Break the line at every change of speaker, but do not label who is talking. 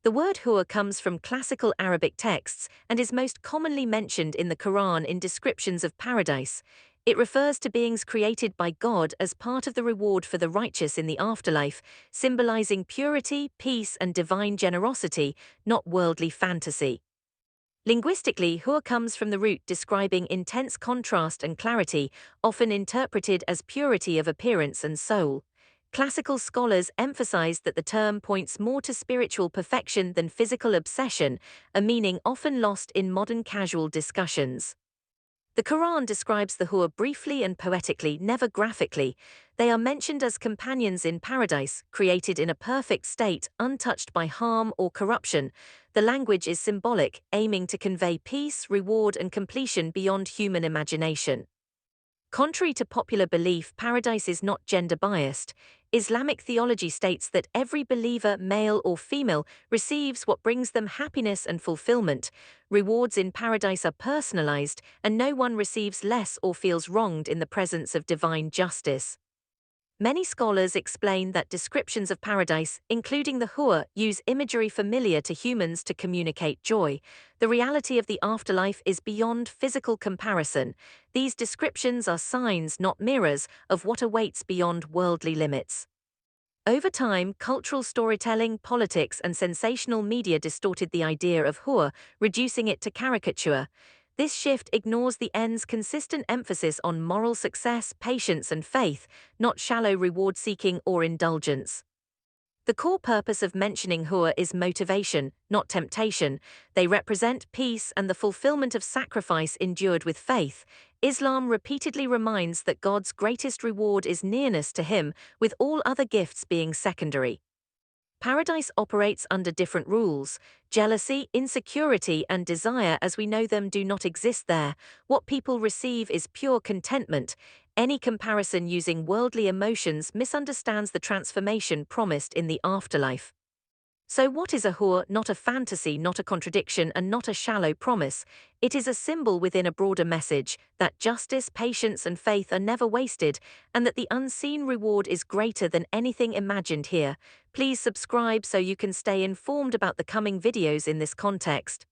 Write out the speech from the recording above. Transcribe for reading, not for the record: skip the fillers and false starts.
The word Hoor comes from classical Arabic texts and is most commonly mentioned in the Qur'an in descriptions of paradise. It refers to beings created by God as part of the reward for the righteous in the afterlife, symbolizing purity, peace, and divine generosity, not worldly fantasy. Linguistically, Hoor comes from the root describing intense contrast and clarity, often interpreted as purity of appearance and soul. Classical scholars emphasize that the term points more to spiritual perfection than physical obsession, a meaning often lost in modern casual discussions. The Quran describes the Hoor briefly and poetically, never graphically. They are mentioned as companions in paradise, created in a perfect state, untouched by harm or corruption. The language is symbolic, aiming to convey peace, reward, and completion beyond human imagination. Contrary to popular belief, paradise is not gender-biased. Islamic theology states that every believer, male or female, receives what brings them happiness and fulfillment. Rewards in paradise are personalized, and no one receives less or feels wronged in the presence of divine justice. Many scholars explain that descriptions of paradise, including the Hoor, use imagery familiar to humans to communicate joy. The reality of the afterlife is beyond physical comparison. These descriptions are signs, not mirrors, of what awaits beyond worldly limits. Over time, cultural storytelling, politics, and sensational media distorted the idea of Hoor, reducing it to caricature. This shift ignores the end's consistent emphasis on moral success, patience, and faith, not shallow reward-seeking or indulgence. The core purpose of mentioning Hoor is motivation, not temptation. They represent peace and the fulfillment of sacrifice endured with faith. Islam repeatedly reminds that God's greatest reward is nearness to Him, with all other gifts being secondary. Paradise operates under different rules. Jealousy, insecurity, and desire as we know them do not exist there. What people receive is pure contentment. Any comparison using worldly emotions misunderstands the transformation promised in the afterlife. So what is a Hoor? Not a fantasy, not a contradiction, and not a shallow promise. It is a symbol within a broader message that justice, patience, and faith are never wasted, and that the unseen reward is greater than anything imagined here. Please subscribe so you can stay informed about the coming videos in this context.